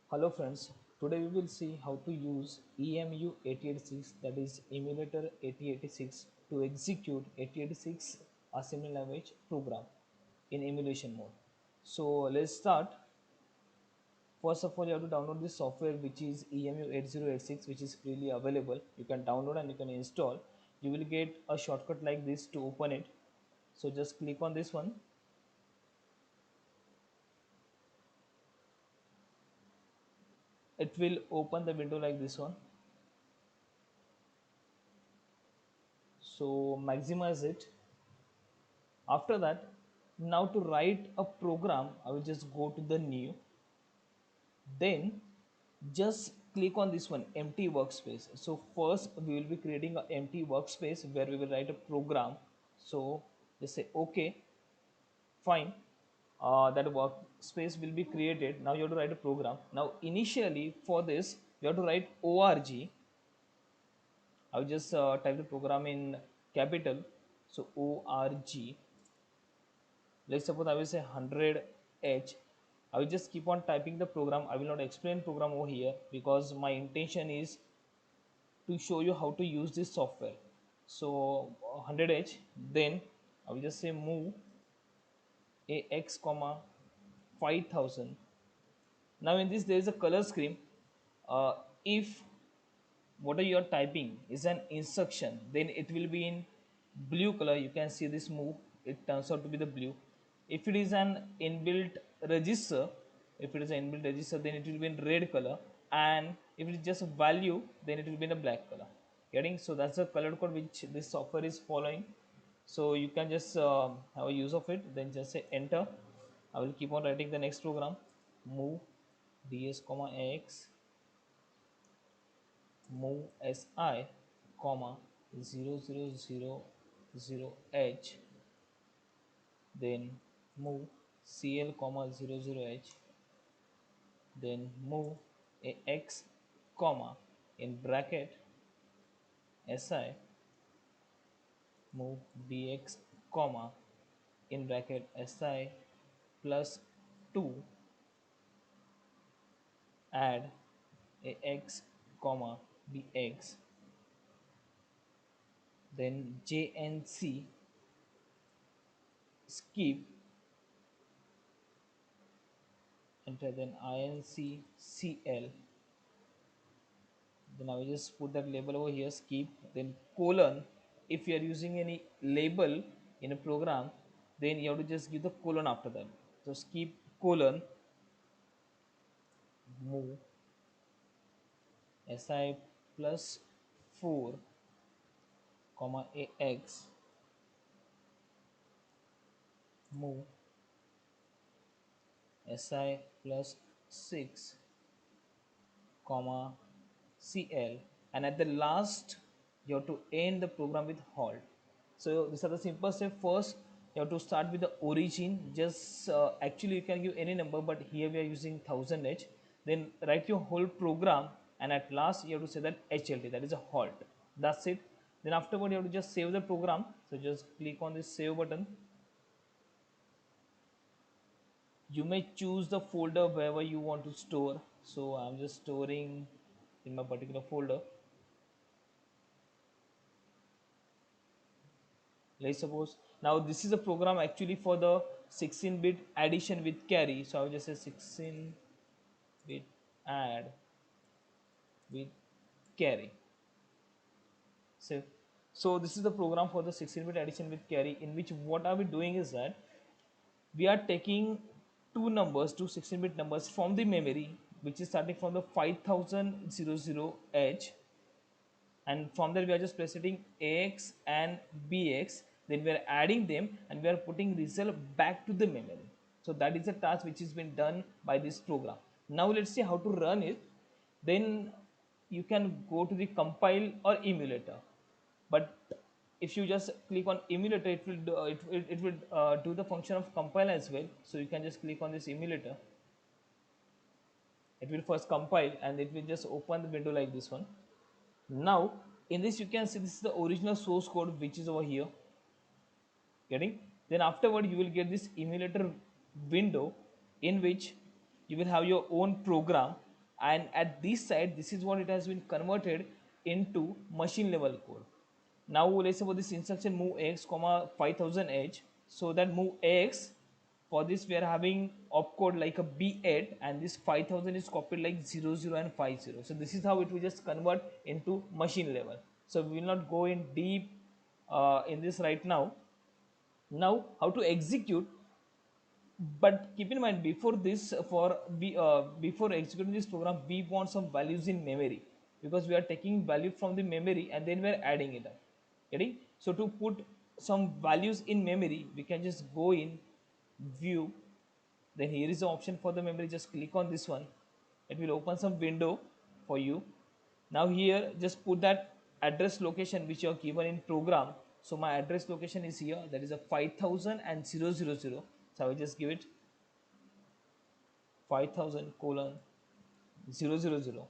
Hello friends, today we will see how to use EMU8086, that is emulator 8086, to execute 8086 assembly language program in emulation mode. So let's start. First of all, you have to download this software which is EMU8086, which is freely available. You can download and you can install. You will get a shortcut like this to open it. So just click on this one. It will open the window like this one. So maximize it. After that, now to write a program, I will just go to the new, then just click on this one, empty workspace. So first we will be creating an empty workspace where we will write a program. So just say okay, fine. That workspace will be created. Now you have to write a program. Now initially for this you have to write org. I will just type the program in capital. So org, let's suppose I will say 100h. I will just keep on typing the program. I will not explain program over here because my intention is to show you how to use this software. So 100h, then I will just say move ax comma 5000. Now in this there is a color scheme. If what are you are typing is an instruction, then it will be in blue color. You can see this move, it turns out to be the blue. If it is an inbuilt register, if it is an inbuilt register, then it will be in red color, and if it is just a value, then it will be in a black color. Getting? So that's the color code which this software is following. So you can just have a use of it, then just say enter. I will keep on writing the next program. Move ds comma x, move si comma 0000h, then move cl comma 00h, then move ax comma in bracket si, move bx comma in bracket si plus 2, add ax comma bx, then jnc skip, enter, then incl, then I will just put that label over here, skip, then colon. If you are using any label in a program, then you have to just give the colon after that. So skip colon, move si plus 4 comma ax, move si plus 6 comma cl, and at the last you have to end the program with halt. So these are the simple steps. First you have to start with the origin. Just actually you can give any number, but here we are using 1000h. Then write your whole program, and at last you have to say that hlt, that is a halt. That's it. Then afterward you have to just save the program. So just click on this save button. You may choose the folder wherever you want to store. So I'm just storing in my particular folder. Let's suppose now this is a program actually for the 16-bit addition with carry. So I will just say 16-bit add with carry. So this is the program for the 16-bit addition with carry, in which what are we doing is that we are taking two numbers, two 16-bit numbers from the memory, which is starting from the 5000h, and from there we are just presenting ax and bx, then we are adding them and we are putting result back to the memory. So that is a task which has been done by this program. Now let's see how to run it. Then you can go to the compile or emulator, but if you just click on emulator, it will do the function of compile as well. So you can just click on this emulator. It will first compile and it will just open the window like this one. Now in this you can see this is the original source code which is over here. Getting? Then afterward you will get this emulator window, in which you will have your own program. and at this side this is what it has been converted into machine level code. Now let's suppose this instruction move x comma 5000h, so that move x, for this we are having opcode like a b8 and this 5000 is copied like 00 and 50. So this is how it will just convert into machine level. So we will not go in deep in this right now. Now how to execute, but keep in mind before this, for we before executing this program we want some values in memory, because we are taking value from the memory and then we are adding it up. Getting? So to put some values in memory we can just go in view, then here is the option for the memory, just click on this one, it will open some window for you. Now here just put that address location which you are given in program. So my address location is here, that is a 5000 and 000. So I will just give it 5000 colon 000.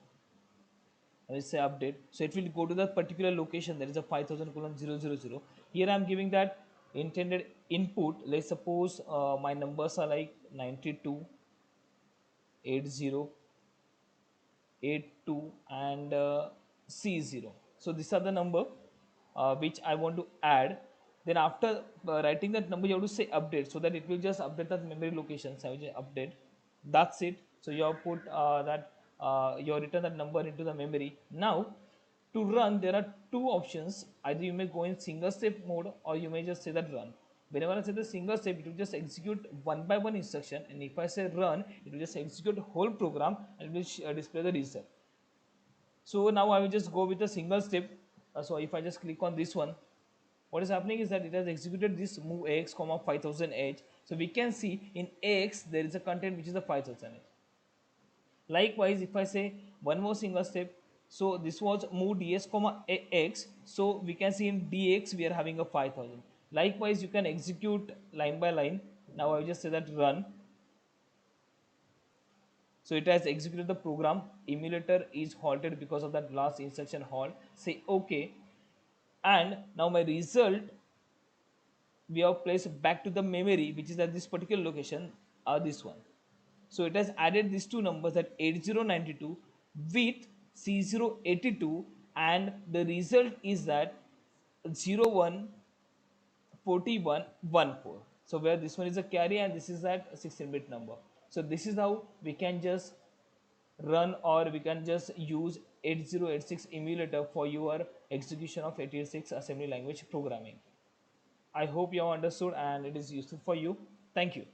I will say update, so it will go to that particular location, that is a 5000 colon 000. Here I am giving that intended input. Let's suppose my numbers are like 92 80 82 and C0. So these are the number which I want to add. Then after writing that number you have to say update, so that it will just update that memory location. So I will just update, that's it. So you have put that you have written that number into the memory. Now to run there are two options, either you may go in single step mode or you may just say that run. Whenever I say the single step, it will just execute one by one instruction, and if I say run, it will just execute whole program and it will display the result. So now I will just go with a single step. So if I just click on this one, what is happening is that it has executed this move ax comma 5000h. So we can see in ax there is a content which is the 5000h. Likewise, if I say one more single step, so this was move ds comma x, so we can see in dx we are having a 5000. Likewise, you can execute line by line. Now I will just say that run. So it has executed the program. Emulator is halted because of that last instruction halt. Say OK, and now my result we have placed back to the memory, which is at this particular location, this one. So it has added these two numbers, that 8092 with C082, and the result is that 014114. So where this one is a carry and this is that 16-bit number. So this is how we can just run, or we can just use 8086 emulator for your execution of 8086 assembly language programming. I hope you have understood and it is useful for you. Thank you.